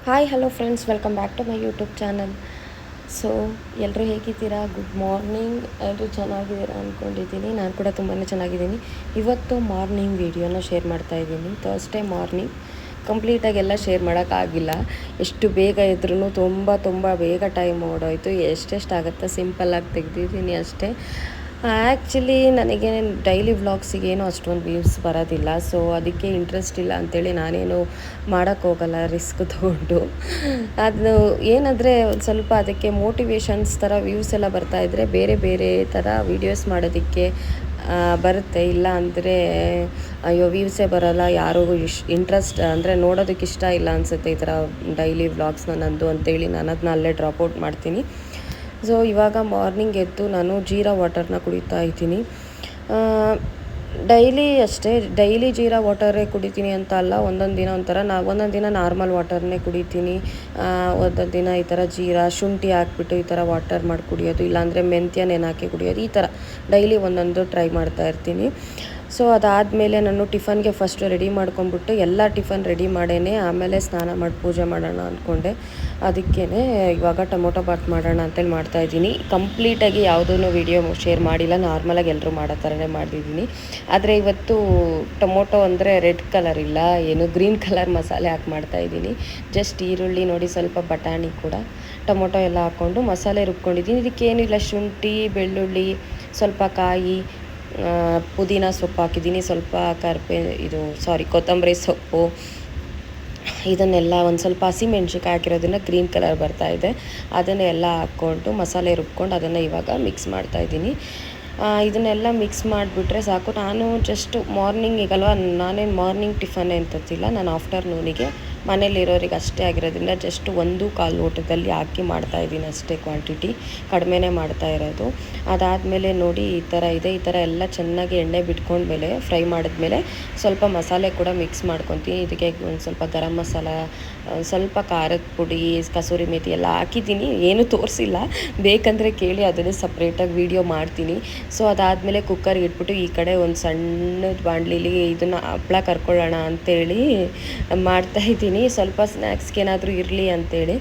Hi hello friends, welcome back to my YouTube channel. So ಎಲ್ಲರೂ ಹೇಗಿದ್ದೀರಾ? Good morning. ಎಲ್ಲರೂ ಚೆನ್ನಾಗಿದ್ದೀರಾ ಅಂದ್ಕೊಂಡಿದ್ದೀನಿ. ನಾನು ಕೂಡ ತುಂಬಾ ಚೆನ್ನಾಗಿದ್ದೀನಿ. ಇವತ್ತು ಮಾರ್ನಿಂಗ್ ವೀಡಿಯೋನ ಶೇರ್ ಮಾಡ್ತಾಯಿದ್ದೀನಿ. ಥರ್ಸ್ಡೇ ಮಾರ್ನಿಂಗ್ ಕಂಪ್ಲೀಟಾಗಿ ಎಲ್ಲ ಶೇರ್ ಮಾಡೋಕ್ಕಾಗಿಲ್ಲ. ಎಷ್ಟು ಬೇಗ ಇದ್ರೂ ತುಂಬ ಬೇಗ ಟೈಮ್ ಓಡೋಯ್ತು. ಎಷ್ಟೆಷ್ಟಾಗುತ್ತೋ ಸಿಂಪಲ್ಲಾಗಿ ತೆಗೆದಿದ್ದೀನಿ ಅಷ್ಟೇ. ಆ್ಯಕ್ಚುಲಿ ನನಗೆ ಡೈಲಿ ವ್ಲಾಗ್ಸಿಗೇನು ಅಷ್ಟೊಂದು ವ್ಯೂಸ್ ಬರೋದಿಲ್ಲ. ಸೊ ಅದಕ್ಕೆ ಇಂಟ್ರೆಸ್ಟ್ ಇಲ್ಲ ಅಂಥೇಳಿ ನಾನೇನು ಮಾಡೋಕ್ಕೋಗಲ್ಲ ರಿಸ್ಕ್ ತೊಗೊಂಡು. ಅದು ಏನಂದರೆ ಒಂದು ಸ್ವಲ್ಪ ಅದಕ್ಕೆ ಮೋಟಿವೇಶನ್ಸ್ ಥರ ವ್ಯೂಸ್ ಎಲ್ಲ ಬರ್ತಾಯಿದ್ರೆ ಬೇರೆ ಬೇರೆ ಥರ ವೀಡಿಯೋಸ್ ಮಾಡೋದಕ್ಕೆ ಬರುತ್ತೆ. ಇಲ್ಲ ಅಂದರೆ ಅಯ್ಯೋ ವ್ಯೂಸೇ ಬರೋಲ್ಲ, ಯಾರಿಗೂ ಇಂಟ್ರೆಸ್ಟ್ ಅಂದರೆ ನೋಡೋದಕ್ಕೆ ಇಷ್ಟ ಇಲ್ಲ ಅನಿಸುತ್ತೆ ಈ ಥರ ಡೈಲಿ ವ್ಲಾಗ್ಸ್ನ ನಂದು ಅಂತೇಳಿ ನಾನು ಅದನ್ನ ಅಲ್ಲೇ ಡ್ರಾಪೌಟ್ ಮಾಡ್ತೀನಿ. ಸೊ ಇವಾಗ ಮಾರ್ನಿಂಗ್ ಎದ್ದು ನಾನು ಜೀರಾ ವಾಟರ್ನ ಕುಡಿತಾ ಇದ್ದೀನಿ. ಡೈಲಿ ಅಷ್ಟೇ, ಡೈಲಿ ಜೀರಾ ವಾಟರೇ ಕುಡಿತೀನಿ ಅಂತ ಅಲ್ಲ. ಒಂದೊಂದು ದಿನ ಒಂದೊಂದು ದಿನ ನಾರ್ಮಲ್ ವಾಟರ್ನೇ ಕುಡಿತೀನಿ. ಒಂದೊಂದು ದಿನ ಈ ಥರ ಜೀರಾ ಶುಂಠಿ ಹಾಕ್ಬಿಟ್ಟು ಈ ಥರ ವಾಟರ್ ಮಾಡಿ ಕುಡಿಯೋದು, ಇಲ್ಲಾಂದರೆ ಮೆಂತ್ಯ ನೆನೆ ಕುಡಿಯೋದು, ಈ ಥರ ಡೈಲಿ ಒಂದೊಂದು ಟ್ರೈ ಮಾಡ್ತಾ ಇರ್ತೀನಿ. ಸೊ ಅದಾದಮೇಲೆ ನಾನು ಟಿಫನ್ಗೆ ಫಸ್ಟು ರೆಡಿ ಮಾಡ್ಕೊಂಬಿಟ್ಟು ಎಲ್ಲ ಟಿಫನ್ ರೆಡಿ ಮಾಡೇನೆ ಆಮೇಲೆ ಸ್ನಾನ ಮಾಡಿ ಪೂಜೆ ಮಾಡೋಣ ಅಂದ್ಕೊಂಡೆ. ಅದಕ್ಕೇ ಇವಾಗ ಟೊಮೊಟೊ ಬಾತ್ ಮಾಡೋಣ ಅಂತೇಳಿ ಮಾಡ್ತಾಯಿದ್ದೀನಿ. ಕಂಪ್ಲೀಟಾಗಿ ಯಾವುದೂ ವೀಡಿಯೋ ಶೇರ್ ಮಾಡಿಲ್ಲ, ನಾರ್ಮಲಾಗಿ ಎಲ್ಲರೂ ಮಾಡೋ ಥರನೇ ಮಾಡಿದ್ದೀನಿ. ಆದರೆ ಇವತ್ತು ಟೊಮೊಟೊ ಅಂದರೆ ರೆಡ್ ಕಲರ್ ಇಲ್ಲ, ಏನು ಗ್ರೀನ್ ಕಲರ್ ಮಸಾಲೆ ಹಾಕಿ ಮಾಡ್ತಾಯಿದ್ದೀನಿ. ಜಸ್ಟ್ ಈರುಳ್ಳಿ ನೋಡಿ, ಸ್ವಲ್ಪ ಬಟಾಣಿ ಕೂಡ, ಟೊಮೊಟೊ ಎಲ್ಲ ಹಾಕ್ಕೊಂಡು ಮಸಾಲೆ ರುಬ್ಕೊಂಡಿದ್ದೀನಿ. ಇದಕ್ಕೇನಿಲ್ಲ, ಶುಂಠಿ, ಬೆಳ್ಳುಳ್ಳಿ, ಸ್ವಲ್ಪ ಕಾಯಿ, ಪುದೀನ ಸೊಪ್ಪು ಹಾಕಿದ್ದೀನಿ, ಸ್ವಲ್ಪ ಕೊತ್ತಂಬರಿ ಸೊಪ್ಪು, ಇದನ್ನೆಲ್ಲ ಒಂದು ಸ್ವಲ್ಪ ಹಸಿಮೆಣ್ಸಿಕಾಯಿ ಹಾಕಿರೋದನ್ನು ಗ್ರೀನ್ ಕಲರ್ ಬರ್ತಾಯಿದೆ, ಅದನ್ನೆಲ್ಲ ಹಾಕ್ಕೊಂಡು ಮಸಾಲೆ ರುಬ್ಕೊಂಡು ಅದನ್ನು ಇವಾಗ ಮಿಕ್ಸ್ ಮಾಡ್ತಾಯಿದ್ದೀನಿ. ಇದನ್ನೆಲ್ಲ ಮಿಕ್ಸ್ ಮಾಡಿಬಿಟ್ರೆ ಸಾಕು. ನಾನು ಜಸ್ಟ್ ಮಾರ್ನಿಂಗಿಗಲ್ವ, ನಾನೇನು ಮಾರ್ನಿಂಗ್ ಟಿಫನ್ ಅಂತತ್ತಿಲ್ಲ, ನಾನು ಆಫ್ಟರ್ನೂನಿಗೆ ಮನೇಲಿರೋರಿಗೆ ಅಷ್ಟೇ ಆಗಿರೋದ್ರಿಂದ ಜಸ್ಟ್ 1.25 ಲೋಟದಲ್ಲಿ ಹಾಕಿ ಮಾಡ್ತಾಯಿದ್ದೀನಿ ಅಷ್ಟೇ. ಕ್ವಾಂಟಿಟಿ ಕಡಿಮೆನೇ ಮಾಡ್ತಾ ಇರೋದು. ಅದಾದಮೇಲೆ ನೋಡಿ ಈ ಥರ ಇದೆ. ಈ ಥರ ಎಲ್ಲ ಚೆನ್ನಾಗಿ ಎಣ್ಣೆ ಬಿಟ್ಕೊಂಡ್ಮೇಲೆ ಫ್ರೈ ಮಾಡಿದ್ಮೇಲೆ ಸ್ವಲ್ಪ ಮಸಾಲೆ ಕೂಡ ಮಿಕ್ಸ್ ಮಾಡ್ಕೊತೀನಿ. ಇದಕ್ಕೆ ಒಂದು ಸ್ವಲ್ಪ ಗರಂ ಮಸಾಲ, ಸ್ವಲ್ಪ ಖಾರದ ಪುಡಿ, ಕಸೂರಿ ಮೇಥಿ ಎಲ್ಲ ಹಾಕಿದ್ದೀನಿ. ಏನೂ ತೋರಿಸಿಲ್ಲ, ಬೇಕಂದರೆ ಕೇಳಿ ಅದನ್ನೇ ಸಪ್ರೇಟಾಗಿ ವೀಡಿಯೋ ಮಾಡ್ತೀನಿ. ಸೊ ಅದಾದಮೇಲೆ ಕುಕ್ಕರ್ಗೆ ಇಟ್ಬಿಟ್ಟು ಈ ಕಡೆ ಒಂದು ಸಣ್ಣದ ಬಾಣಲಿಲಿ ಇದನ್ನು ಹಪ್ಳ ಕರ್ಕೊಳ್ಳೋಣ ಅಂಥೇಳಿ ಮಾಡ್ತಾಯಿದ್ದೀನಿ. ಸ್ವಲ್ಪ ಸ್ನ್ಯಾಕ್ಸ್ಗೆ ಏನಾದರೂ ಇರಲಿ ಅಂಥೇಳಿ.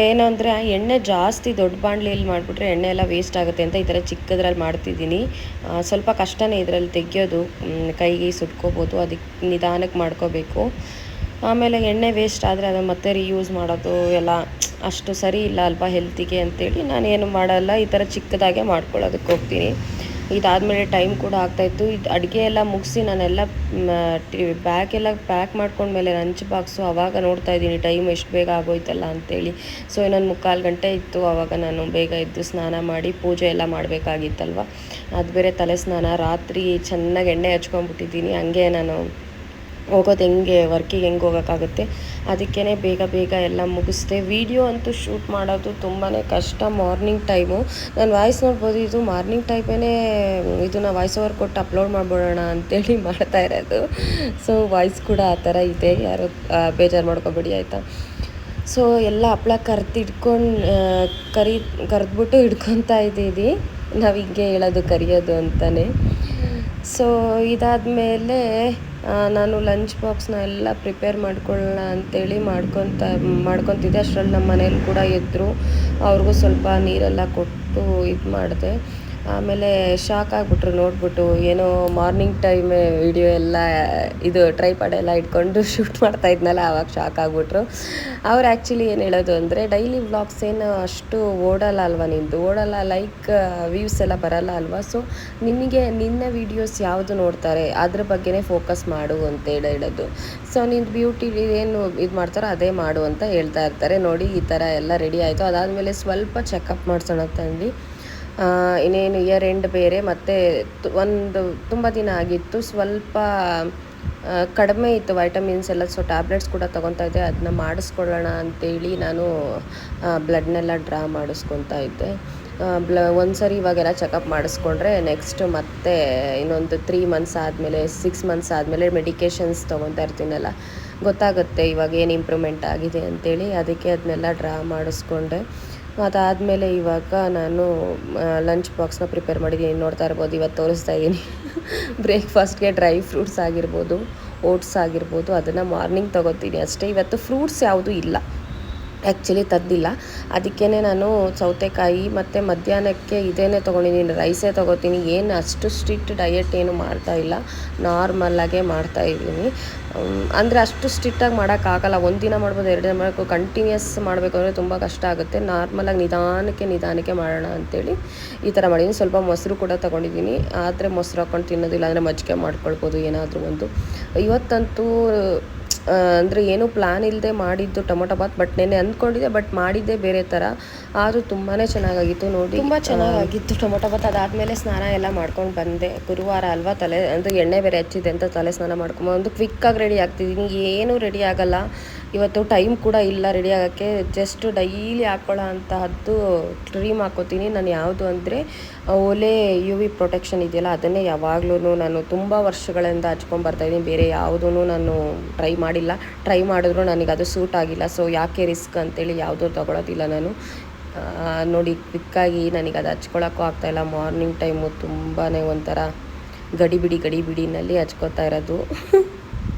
ಏನು ಅಂದರೆ ಎಣ್ಣೆ ಜಾಸ್ತಿ ದೊಡ್ಡ ಬಾಣಲಿಯಲ್ಲಿ ಮಾಡಿಬಿಟ್ರೆ ಎಣ್ಣೆ ಎಲ್ಲ ವೇಸ್ಟ್ ಆಗುತ್ತೆ ಅಂತ ಈ ಥರ ಚಿಕ್ಕದ್ರಲ್ಲಿ ಮಾಡ್ತಿದ್ದೀನಿ. ಸ್ವಲ್ಪ ಕಷ್ಟನೇ ಇದರಲ್ಲಿ ತೆಗಿಯೋದು, ಕೈಗೆ ಸುಟ್ಕೋಬೋದು, ಅದಕ್ಕೆ ನಿಧಾನಕ್ಕೆ ಮಾಡ್ಕೋಬೇಕು. ಆಮೇಲೆ ಎಣ್ಣೆ ವೇಸ್ಟ್ ಆದರೆ ಅದನ್ನು ಮತ್ತೆ ರೀಯೂಸ್ ಮಾಡೋದು ಎಲ್ಲ ಅಷ್ಟು ಸರಿ ಇಲ್ಲ ಅಲ್ವಾ ಹೆಲ್ತಿಗೆ ಅಂತೇಳಿ ನಾನೇನು ಮಾಡಲ್ಲ, ಈ ಥರ ಚಿಕ್ಕದಾಗೆ ಮಾಡ್ಕೊಳ್ಳೋದಕ್ಕೆ ಹೋಗ್ತೀನಿ. ಇದಾದಮೇಲೆ ಟೈಮ್ ಕೂಡ ಆಗ್ತಾಯಿತ್ತು. ಇದು ಅಡುಗೆ ಎಲ್ಲ ಮುಗಿಸಿ ನಾನೆಲ್ಲ ಬ್ಯಾಗೆಲ್ಲ ಪ್ಯಾಕ್ ಮಾಡ್ಕೊಂಡ್ಮೇಲೆ ಲಂಚ್ ಬಾಕ್ಸು ಆವಾಗ ನೋಡ್ತಾಯಿದ್ದೀನಿ ಟೈಮ್ ಎಷ್ಟು ಬೇಗ ಆಗೋಯ್ತಲ್ಲ ಅಂಥೇಳಿ. ಸೊ ಇನ್ನೊಂದು 3/4 ಗಂಟೆ ಇತ್ತು. ಆವಾಗ ನಾನು ಬೇಗ ಎದ್ದು ಸ್ನಾನ ಮಾಡಿ ಪೂಜೆ ಎಲ್ಲ ಮಾಡಬೇಕಾಗಿತ್ತಲ್ವ, ಅದು ಬೇರೆ ತಲೆ ಸ್ನಾನ. ರಾತ್ರಿ ಚೆನ್ನಾಗಿ ಎಣ್ಣೆ ಹಚ್ಕೊಂಡ್ಬಿಟ್ಟಿದ್ದೀನಿ. ಹಂಗೆ ನಾನು ಹೋಗೋದು ವರ್ಕಿಗೆ ಹೆಂಗೆ ಹೋಗೋಕ್ಕಾಗುತ್ತೆ, ಅದಕ್ಕೇ ಬೇಗ ಎಲ್ಲ ಮುಗಿಸ್ದೆ. ವೀಡಿಯೋ ಅಂತೂ ಶೂಟ್ ಮಾಡೋದು ತುಂಬಾ ಕಷ್ಟ ಮಾರ್ನಿಂಗ್ ಟೈಮು. ನಾನು ವಾಯ್ಸ್ ನೋಡ್ಬೋದು, ಇದು ಮಾರ್ನಿಂಗ್ ಟೈಮೇ ಇದನ್ನು ವಾಯ್ಸ್ ಓವರ್ ಕೊಟ್ಟು ಅಪ್ಲೋಡ್ ಮಾಡ್ಬಿಡೋಣ ಅಂತೇಳಿ ಮಾಡ್ತಾ ಇರೋದು. ಸೊ ವಾಯ್ಸ್ ಕೂಡ ಆ ಥರ ಇದೆ, ಯಾರು ಬೇಜಾರು ಮಾಡ್ಕೊಬೇಡಿ ಆಯಿತಾ. ಸೊ ಎಲ್ಲ ಹಪ್ಳ ಕರೆದ್ಬಿಟ್ಟು ಹಿಡ್ಕೊತಾ ಇದ್ದೀವಿ. ನಾವು ಹಿಂಗೆ ಹೇಳೋದು ಕರಿಯೋದು ಅಂತಲೇ. ಸೊ ಇದಾದಮೇಲೆ ನಾನು ಲಂಚ್ ಬಾಕ್ಸ್ನ ಎಲ್ಲ ಪ್ರಿಪೇರ್ ಮಾಡ್ಕೊಳ್ಳೋಣ ಅಂಥೇಳಿ ಮಾಡ್ಕೊತಿದ್ದೆ. ಅಷ್ಟರಲ್ಲಿ ನಮ್ಮ ಮನೇಲಿ ಕೂಡ ಎದ್ದರು, ಅವ್ರಿಗೂ ಸ್ವಲ್ಪ ನೀರೆಲ್ಲ ಕೊಟ್ಟು ಇದು ಮಾಡಿದೆ. ಆಮೇಲೆ ಶಾಕ್ ಆಗಿಬಿಟ್ರು ನೋಡಿಬಿಟ್ಟು, ಏನೋ ಮಾರ್ನಿಂಗ್ ಟೈಮ್ ವಿಡಿಯೋ ಎಲ್ಲ ಇದು ಟ್ರೈಪಾಡ್ ಎಲ್ಲ ಇಟ್ಕೊಂಡು ಶೂಟ್ ಮಾಡ್ತಾ ಇದ್ನಲ್ಲ, ಆವಾಗ ಶಾಕ್ ಆಗಿಬಿಟ್ರು. ಅವ್ರು ಆ್ಯಕ್ಚುಲಿ ಏನು ಹೇಳೋದು ಅಂದರೆ, ಡೈಲಿ ವ್ಲಾಗ್ಸ್ ಏನು ಅಷ್ಟು ಓಡಲ್ಲ ಅಲ್ವಾ ನಿಂದು, ಲೈಕ್ ವ್ಯೂಸ್ ಎಲ್ಲ ಬರಲ್ಲ ಅಲ್ವಾ. ಸೊ ನಿನಗೆ ನಿನ್ನ ವೀಡಿಯೋಸ್ ಯಾವುದು ನೋಡ್ತಾರೆ ಅದ್ರ ಬಗ್ಗೆನೇ ಫೋಕಸ್ ಮಾಡು ಅಂತೇಳಿ ಹೇಳೋದು. ಸೊ ನಿಂದು ಬ್ಯೂಟಿ ಏನು ಇದು ಮಾಡ್ತಾರೋ ಅದೇ ಮಾಡು ಅಂತ ಹೇಳ್ತಾ ಇರ್ತಾರೆ. ನೋಡಿ ಈ ಥರ ಎಲ್ಲ ರೆಡಿ ಆಯಿತು. ಅದಾದಮೇಲೆ ಸ್ವಲ್ಪ ಚೆಕಪ್ ಮಾಡ್ಸೋಣ ತಂದು, ಇನ್ನೇನು ಇಯರ್ ಎಂಡ್ ಬೇರೆ, ಮತ್ತು ತುಂಬ ದಿನ ಆಗಿತ್ತು, ಸ್ವಲ್ಪ ಕಡಿಮೆ ಇತ್ತು ವೈಟಮಿನ್ಸ್ ಎಲ್ಲ. ಸೊ ಟ್ಯಾಬ್ಲೆಟ್ಸ್ ಕೂಡ ತೊಗೊತಾ ಇದ್ದೆ, ಅದನ್ನ ಮಾಡಿಸ್ಕೊಳ್ಳೋಣ ಅಂತೇಳಿ ನಾನು ಬ್ಲಡ್ನೆಲ್ಲ ಡ್ರಾ ಮಾಡಿಸ್ಕೊತಾ ಇದ್ದೆ. ಒಂದು ಸರಿ ಇವಾಗೆಲ್ಲ ಚೆಕಪ್ ಮಾಡಿಸ್ಕೊಂಡ್ರೆ ನೆಕ್ಸ್ಟ್ ಮತ್ತೆ ಇನ್ನೊಂದು 3 ಮಂತ್ಸ್ ಆದಮೇಲೆ 6 ಮಂತ್ಸ್ ಆದಮೇಲೆ ಮೆಡಿಕೇಷನ್ಸ್ ತೊಗೊತಾ ಇರ್ತೀನಲ್ಲ, ಗೊತ್ತಾಗುತ್ತೆ ಇವಾಗ ಏನು ಇಂಪ್ರೂವ್ಮೆಂಟ್ ಆಗಿದೆ ಅಂತೇಳಿ. ಅದಕ್ಕೆ ಅದನ್ನೆಲ್ಲ ಡ್ರಾ ಮಾಡಿಸ್ಕೊಂಡೆ. ಅದಾದಮೇಲೆ ಇವಾಗ ನಾನು ಲಂಚ್ ಬಾಕ್ಸ್ನ ಪ್ರಿಪೇರ್ ಮಾಡಿದ್ದೀನಿ. ನೋಡ್ತಾ ಇರ್ಬೋದು, ಇವತ್ತು ತೋರಿಸ್ತಾ ಇದ್ದೀನಿ. ಬ್ರೇಕ್ಫಾಸ್ಟ್ಗೆ ಡ್ರೈ ಫ್ರೂಟ್ಸ್ ಆಗಿರ್ಬೋದು, ಓಟ್ಸ್ ಆಗಿರ್ಬೋದು, ಅದನ್ನು ಮಾರ್ನಿಂಗ್ ತೊಗೋತೀನಿ ಅಷ್ಟೇ. ಇವತ್ತು ಫ್ರೂಟ್ಸ್ ಯಾವುದೂ ಇಲ್ಲ, ಆ್ಯಕ್ಚುಲಿ ತದ್ದಿಲ್ಲ. ಅದಕ್ಕೇ ನಾನು ಸೌತೆಕಾಯಿ ಮತ್ತು ಮಧ್ಯಾಹ್ನಕ್ಕೆ ಇದೇನೇ ತೊಗೊಂಡಿದ್ದೀನಿ, ರೈಸೇ ತೊಗೋತೀನಿ. ಏನು ಅಷ್ಟು ಸ್ಟ್ರಿಕ್ಟ್ ಡಯಟ್ ಏನು ಮಾಡ್ತಾಯಿಲ್ಲ, ನಾರ್ಮಲ್ಲಾಗೇ ಮಾಡ್ತಾಯಿದ್ದೀನಿ. ಅಂದರೆ ಅಷ್ಟು ಸ್ಟ್ರಿಕ್ಟಾಗಿ ಮಾಡೋಕ್ಕಾಗಲ್ಲ. ಒಂದು ದಿನ ಮಾಡ್ಬೋದು, 2 ದಿನ ಮಾಡಬೇಕು. ಕಂಟಿನ್ಯೂಸ್ ಮಾಡಬೇಕು ಅಂದರೆ ತುಂಬ ಕಷ್ಟ ಆಗುತ್ತೆ. ನಾರ್ಮಲಾಗಿ ನಿಧಾನಕ್ಕೆ ಮಾಡೋಣ ಅಂಥೇಳಿ ಈ ಥರ ಮಾಡಿದ್ದೀನಿ. ಸ್ವಲ್ಪ ಮೊಸರು ಕೂಡ ತೊಗೊಂಡಿದ್ದೀನಿ, ಆದರೆ ಮೊಸರು ಹಾಕ್ಕೊಂಡು ತಿನ್ನೋದಿಲ್ಲ, ಅಂದರೆ ಮಜ್ಜಿಗೆ ಮಾಡ್ಕೊಳ್ಬೋದು ಏನಾದರೂ ಒಂದು. ಇವತ್ತಂತೂ ಅಂದರೆ ಏನೂ ಪ್ಲ್ಯಾನ್ ಇಲ್ಲದೆ ಮಾಡಿದ್ದು ಟೊಮೊಟೊ ಬಾತ್. ಬಟ್ ನೆನ್ನೆ ಅಂದ್ಕೊಂಡಿದ್ದೆ, ಬಟ್ ಮಾಡಿದ್ದೇ ಬೇರೆ ಥರ. ಆದರೂ ತುಂಬಾ ಚೆನ್ನಾಗಾಗಿತ್ತು ನೋಡಿ, ತುಂಬ ಚೆನ್ನಾಗಾಗಿತ್ತು ಟೊಮೊಟೊ ಬಾತ್. ಅದಾದಮೇಲೆ ಸ್ನಾನ ಎಲ್ಲ ಮಾಡ್ಕೊಂಡು ಬಂದೆ. ಗುರುವಾರ ಅಲ್ವಾ, ತಲೆ ಅಂದರೆ ಎಣ್ಣೆ ಬೇರೆ ಹಚ್ಚಿದೆ ಅಂತ ತಲೆ ಸ್ನಾನ ಮಾಡ್ಕೊಂಬಂದು ಕ್ವಿಕ್ಕಾಗಿ ರೆಡಿ ಆಗ್ತಿದ್ದೀನಿ. ಏನೂ ರೆಡಿ ಆಗೋಲ್ಲ ಇವತ್ತು, ಟೈಮ್ ಕೂಡ ಇಲ್ಲ ರೆಡಿ ಆಗೋಕ್ಕೆ. ಜಸ್ಟ್ ಡೈಲಿ ಹಾಕ್ಕೊಳ್ಳೋ ಅಂತಹದ್ದು ಕ್ರೀಮ್ ಹಾಕ್ಕೋತೀನಿ ನಾನು. ಯಾವುದು ಅಂದರೆ ಓಲೆ ಯು ವಿ ಪ್ರೊಟೆಕ್ಷನ್ ಇದೆಯಲ್ಲ, ಅದನ್ನೇ ಯಾವಾಗಲೂ ನಾನು ತುಂಬ ವರ್ಷಗಳಿಂದ ಹಚ್ಕೊಂಬರ್ತಾಯಿದ್ದೀನಿ. ಬೇರೆ ಯಾವುದೂ ನಾನು ಟ್ರೈ ಮಾಡಿದ್ರು ನನಗೆ ಅದು ಸೂಟ್ ಆಗಿಲ್ಲ. ಸೊ ಯಾಕೆ ರಿಸ್ಕ್ ಅಂತೇಳಿ ಯಾವುದೂ ತೊಗೊಳೋದಿಲ್ಲ ನಾನು. ನೋಡಿ ಕ್ವಿಕ್ಕಾಗಿ ನನಗೆ ಅದು ಹಚ್ಕೊಳಕ್ಕೂ ಆಗ್ತಾಯಿಲ್ಲ. ಮಾರ್ನಿಂಗ್ ಟೈಮು ತುಂಬಾ ಒಂಥರ ಗಡಿಬಿಡಿನಲ್ಲಿ ಹಚ್ಕೋತಾ ಇರೋದು.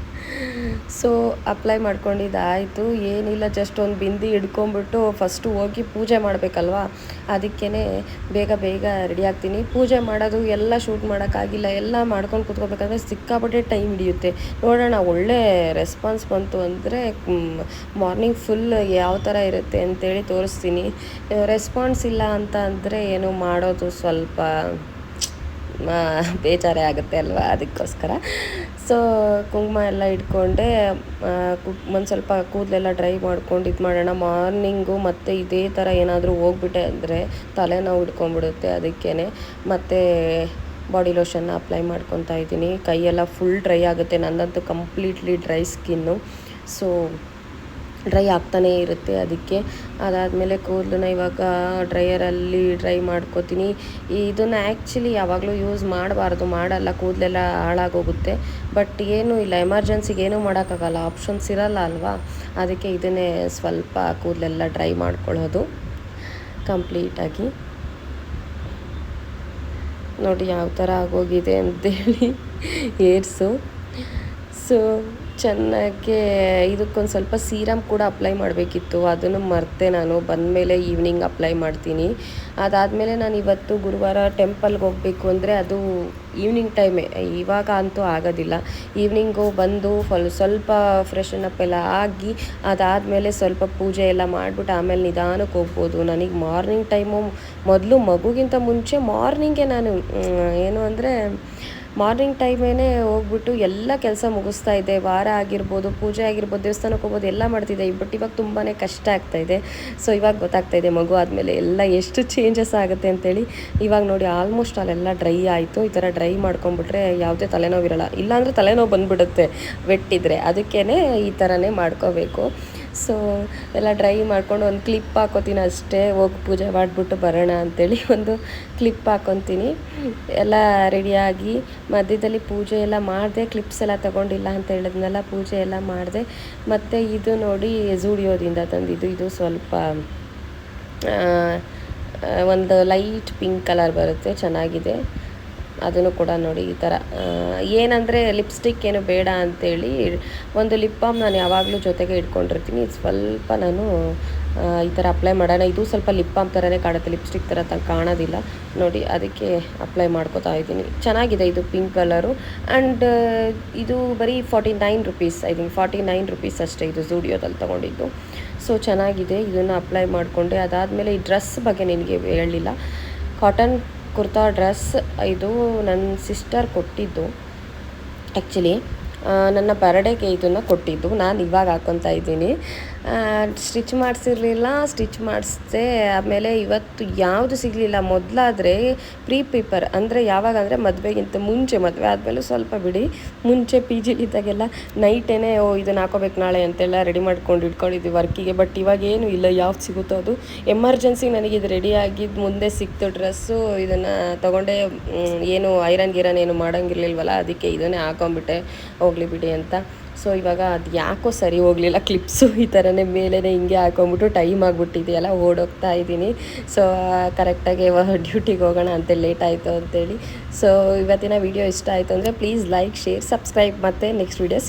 ಸೊ ಅಪ್ಲೈ ಮಾಡ್ಕೊಂಡಿದ್ದಾಯಿತು, ಏನಿಲ್ಲ, ಜಸ್ಟ್ ಒಂದು ಬಿಂದಿ ಹಿಡ್ಕೊಂಬಿಟ್ಟು ಫಸ್ಟು ಹೋಗಿ ಪೂಜೆ ಮಾಡಬೇಕಲ್ವಾ, ಅದಕ್ಕೇ ಬೇಗ ರೆಡಿ ಆಗ್ತೀನಿ. ಪೂಜೆ ಮಾಡೋದು ಎಲ್ಲ ಶೂಟ್ ಮಾಡೋಕ್ಕಾಗಿಲ್ಲ, ಎಲ್ಲ ಮಾಡ್ಕೊಂಡು ಕೂತ್ಕೋಬೇಕಂದ್ರೆ ಸಿಕ್ಕಾಪಟ್ಟೆ ಟೈಮ್ ಹಿಡಿಯುತ್ತೆ. ನೋಡೋಣ, ಒಳ್ಳೆ ರೆಸ್ಪಾನ್ಸ್ ಬಂತು ಅಂದರೆ ಮಾರ್ನಿಂಗ್ ಫುಲ್ ಯಾವ ಥರ ಇರುತ್ತೆ ಅಂತೇಳಿ ತೋರಿಸ್ತೀನಿ. ರೆಸ್ಪಾನ್ಸ್ ಇಲ್ಲ ಅಂತ ಅಂದರೆ ಏನು ಮಾಡೋದು ಸ್ವಲ್ಪ ಬೇಜಾರೇ ಆಗುತ್ತೆ ಅಲ್ವಾ, ಅದಕ್ಕೋಸ್ಕರ. ಸೊ ಕುಂಕುಮ ಎಲ್ಲ ಇಟ್ಕೊಂಡೆ. ಒಂದು ಸ್ವಲ್ಪ ಕೂದಲೆಲ್ಲ ಡ್ರೈ ಮಾಡ್ಕೊಂಡು ಇದು ಮಾಡೋಣ ಮಾರ್ನಿಂಗು. ಮತ್ತು ಇದೇ ಥರ ಏನಾದರೂ ಹೋಗ್ಬಿಟ್ಟೆ ಅಂದರೆ ತಲೆನೋವು ಹಿಡ್ಕೊಂಡ್ಬಿಡುತ್ತೆ. ಅದಕ್ಕೇ ಮತ್ತು ಬಾಡಿ ಲೋಷನ್ನ ಅಪ್ಲೈ ಮಾಡ್ಕೊತಾ ಇದ್ದೀನಿ. ಕೈಯೆಲ್ಲ ಫುಲ್ ಡ್ರೈ ಆಗುತ್ತೆ, ನನ್ನಂತೂ completely dry skin. So dry ಆಗ್ತಾನೇ ಇರುತ್ತೆ. ಅದಕ್ಕೆ ಅದಾದಮೇಲೆ ಕೂದಲನ್ನ ಇವಾಗ ಡ್ರೈಯರಲ್ಲಿ ಡ್ರೈ ಮಾಡ್ಕೋತೀನಿ. ಇದನ್ನು ಆ್ಯಕ್ಚುಲಿ ಯಾವಾಗಲೂ ಯೂಸ್ ಮಾಡಲ್ಲ, ಕೂದಲೆಲ್ಲ ಹಾಳಾಗೋಗುತ್ತೆ. ಬಟ್ ಏನೂ ಇಲ್ಲ, ಎಮರ್ಜೆನ್ಸಿಗೆ ಏನೂ ಮಾಡೋಕ್ಕಾಗಲ್ಲ, ಆಪ್ಷನ್ಸ್ ಇರಲ್ಲ ಅಲ್ವಾ. ಅದಕ್ಕೆ ಇದನ್ನೇ ಸ್ವಲ್ಪ ಕೂದಲೆಲ್ಲ ಡ್ರೈ ಮಾಡ್ಕೊಳ್ಳೋದು ಕಂಪ್ಲೀಟಾಗಿ. ನೋಡಿ ಯಾವ ಥರ ಆಗೋಗಿದೆ ಅಂತೇಳಿ ಏರ್ಸು. ಸೊ ಚೆನ್ನಾಗಿ ಇದಕ್ಕೊಂದು ಸ್ವಲ್ಪ ಸೀರಮ್ ಕೂಡ ಅಪ್ಲೈ ಮಾಡಬೇಕಿತ್ತು, ಅದನ್ನು ಮರೆತೆ ನಾನು. ಬಂದಮೇಲೆ ಈವ್ನಿಂಗ್ ಅಪ್ಲೈ ಮಾಡ್ತೀನಿ. ಅದಾದಮೇಲೆ ನಾನು ಇವತ್ತು ಗುರುವಾರ ಟೆಂಪಲ್ಗೆ ಹೋಗಬೇಕು ಅಂದರೆ ಅದು ಈವ್ನಿಂಗ್ ಟೈಮೇ, ಇವಾಗ ಅಂತೂ ಆಗೋದಿಲ್ಲ. ಈವ್ನಿಂಗು ಬಂದು ಸ್ವಲ್ಪ ಫ್ರೆಶನ್ ಅಪ್ ಎಲ್ಲ ಆಗಿ ಅದಾದಮೇಲೆ ಸ್ವಲ್ಪ ಪೂಜೆ ಎಲ್ಲ ಮಾಡಿಬಿಟ್ಟು ಆಮೇಲೆ ನಿಧಾನಕ್ಕೆ ಹೋಗ್ಬೋದು. ನನಗೆ ಮಾರ್ನಿಂಗ್ ಟೈಮು ಮೊದಲು ಮಗುಗಿಂತ ಮುಂಚೆ ಮಾರ್ನಿಂಗೆ ನಾನು ಏನು ಅಂದರೆ ಮಾರ್ನಿಂಗ್ ಟೈಮೇ ಹೋಗ್ಬಿಟ್ಟು ಎಲ್ಲ ಕೆಲಸ ಮುಗಿಸ್ತಾ ಇದ್ದೆ. ವಾರ ಆಗಿರ್ಬೋದು, ಪೂಜೆ ಆಗಿರ್ಬೋದು, ದೇವಸ್ಥಾನಕ್ಕೆ ಹೋಗ್ಬೋದು, ಎಲ್ಲ ಮಾಡ್ತಿದ್ದೆ. ಬಟ್ ಇವಾಗ ತುಂಬಾ ಕಷ್ಟ ಆಗ್ತಾಯಿದೆ. ಸೊ ಇವಾಗ ಗೊತ್ತಾಗ್ತಾಯಿದೆ ಮಗು ಆದಮೇಲೆ ಎಲ್ಲ ಎಷ್ಟು ಚೇಂಜಸ್ ಆಗುತ್ತೆ ಅಂತೇಳಿ. ಇವಾಗ ನೋಡಿ ಆಲ್ಮೋಸ್ಟ್ ಅಲ್ಲೆಲ್ಲ ಡ್ರೈ ಆಯಿತು. ಈ ಥರ ಡ್ರೈ ಮಾಡ್ಕೊಂಬಿಟ್ರೆ ಯಾವುದೇ ತಲೆನೋವು ಇರೋಲ್ಲ, ಇಲ್ಲಾಂದರೆ ತಲೆನೋವು ಬಂದುಬಿಡುತ್ತೆ ವೆಟ್ಟಿದ್ರೆ. ಅದಕ್ಕೇ ಈ ಥರನೇ ಮಾಡ್ಕೋಬೇಕು. ಸೊ ಎಲ್ಲ ಡ್ರೈ ಮಾಡ್ಕೊಂಡು ಒಂದು ಕ್ಲಿಪ್ ಹಾಕೋತೀನಿ ಅಷ್ಟೇ, ಹೋಗಿ ಪೂಜೆ ಮಾಡಿಬಿಟ್ಟು ಬರೋಣ ಅಂಥೇಳಿ ಒಂದು ಕ್ಲಿಪ್ ಹಾಕ್ಕೊತೀನಿ. ಎಲ್ಲ ರೆಡಿಯಾಗಿ ಮಧ್ಯದಲ್ಲಿ ಪೂಜೆ ಎಲ್ಲ ಮಾಡಿದೆ. ಕ್ಲಿಪ್ಸ್ ಎಲ್ಲ ತೊಗೊಂಡಿಲ್ಲ ಅಂತ ಹೇಳಿದ್ನಲ್ಲ, ಪೂಜೆ ಎಲ್ಲ ಮಾಡಿದೆ. ಮತ್ತು ಇದು ನೋಡಿ ಝೂಡಿಯೋದಿಂದ ತಂದಿದ್ದು, ಇದು ಸ್ವಲ್ಪ ಒಂದು ಲೈಟ್ ಪಿಂಕ್ ಕಲರ್ ಬರುತ್ತೆ, ಚೆನ್ನಾಗಿದೆ. ಅದನ್ನು ಕೂಡ ನೋಡಿ ಈ ಥರ. ಏನಂದರೆ ಲಿಪ್ಸ್ಟಿಕ್ ಏನು ಬೇಡ ಅಂಥೇಳಿ ಒಂದು ಲಿಪ್ ಬಾಮ್ ನಾನು ಯಾವಾಗಲೂ ಜೊತೆಗೆ ಇಟ್ಕೊಂಡಿರ್ತೀನಿ. ಇದು ಸ್ವಲ್ಪ ನಾನು ಈ ಥರ ಅಪ್ಲೈ ಮಾಡೋಣ. ಇದು ಸ್ವಲ್ಪ ಲಿಪ್ ಬಾಮ್ ಥರನೇ ಕಾಣುತ್ತೆ, ಲಿಪ್ಸ್ಟಿಕ್ ಥರ ಕಾಣೋದಿಲ್ಲ ನೋಡಿ. ಅದಕ್ಕೆ ಅಪ್ಲೈ ಮಾಡ್ಕೋತಾ ಇದ್ದೀನಿ. ಚೆನ್ನಾಗಿದೆ ಇದು ಪಿಂಕ್ ಕಲರು. ಆ್ಯಂಡ್ ಇದು ಬರೀ 49 ರುಪೀಸ್, ಐ ಥಿಂಕ್ 49 ರುಪೀಸ್ ಅಷ್ಟೇ ಇದು ಝೂಡಿಯೋದಲ್ಲಿ ತೊಗೊಂಡಿದ್ದು. ಸೊ ಚೆನ್ನಾಗಿದೆ, ಇದನ್ನು ಅಪ್ಲೈ ಮಾಡಿಕೊಂಡೆ. ಅದಾದಮೇಲೆ ಈ ಡ್ರೆಸ್ ಬಗ್ಗೆ ನಿನಗೆ ಹೇಳಲಿಲ್ಲ. ಕಾಟನ್ ಕುರ್ತಾ ಡ್ರೆಸ್ ಇದು ನನ್ನ ಸಿಸ್ಟರ್ ಕೊಟ್ಟಿದ್ದು. ಆ್ಯಕ್ಚುಲಿ ನನ್ನ ಬರ್ಡೇಗೆ ಇದನ್ನು ಕೊಟ್ಟಿದ್ದು, ನಾನು ಇವಾಗ ಹಾಕ್ಕೊತಾ ಇದ್ದೀನಿ. ಸ್ಟಿಚ್ ಮಾಡಿಸಿರಲಿಲ್ಲ, ಸ್ಟಿಚ್ ಮಾಡಿಸ್ದೆ. ಆಮೇಲೆ ಇವತ್ತು ಯಾವುದು ಸಿಗಲಿಲ್ಲ. ಮೊದಲಾದರೆ ಪ್ರಿಪೇಪರ್ ಅಂದರೆ ಯಾವಾಗ ಅಂದರೆ ಮದುವೆಗಿಂತ ಮುಂಚೆ, ಮದುವೆ ಆದಮೇಲೂ ಸ್ವಲ್ಪ ಬಿಡಿ, ಮುಂಚೆ ಪಿ ಜಿಲಿದ್ದಾಗೆಲ್ಲ ನೈಟೇನೆ ಇದನ್ನು ಹಾಕೋಬೇಕು ನಾಳೆ ಅಂತೆಲ್ಲ ರೆಡಿ ಮಾಡ್ಕೊಂಡು ಇಟ್ಕೊಂಡಿದ್ವಿ ವರ್ಕಿಗೆ. ಬಟ್ ಇವಾಗ ಏನೂ ಇಲ್ಲ, ಯಾವ್ದು ಸಿಗುತ್ತೋ ಅದು. ಎಮರ್ಜೆನ್ಸಿ ನನಗೆ ಇದು ರೆಡಿ ಆಗಿದ್ದು ಮುಂದೆ ಸಿಕ್ತು ಡ್ರೆಸ್ಸು. ಇದನ್ನು ತೊಗೊಂಡೆ, ಏನು ಐರನ್ ಗಿರನ್ ಏನು ಮಾಡೋಂಗಿರ್ಲಿಲ್ವಲ್ಲ, ಅದಕ್ಕೆ ಇದನ್ನೇ ಹಾಕೊಂಬಿಟ್ಟೆ, ಹೋಗಲಿ ಬಿಡಿ ಅಂತ. ಸೊ ಇವಾಗ ಅದು ಯಾಕೋ ಸರಿ ಹೋಗಲಿಲ್ಲ, ಕ್ಲಿಪ್ಸು ಈ ಥರನೇ ಮೇಲೇ ಹಿಂಗೆ ಹಾಕೊಂಬಿಟ್ಟು ಟೈಮ್ ಆಗಿಬಿಟ್ಟಿದೆಯಲ್ಲ, ಓಡೋಗ್ತಾ ಇದ್ದೀನಿ. ಸೊ ಕರೆಕ್ಟಾಗಿ ಡ್ಯೂಟಿಗೆ ಹೋಗೋಣ ಅಂತ ಲೇಟ್ ಆಯಿತು ಅಂತೇಳಿ. ಸೊ ಇವತ್ತಿನ ವಿಡಿಯೋ ಇಷ್ಟ ಆಯಿತು ಅಂದರೆ ಪ್ಲೀಸ್ ಲೈಕ್, ಶೇರ್, ಸಬ್ಸ್ಕ್ರೈಬ್, ಮತ್ತು ನೆಕ್ಸ್ಟ್ ವೀಡಿಯೋಸ್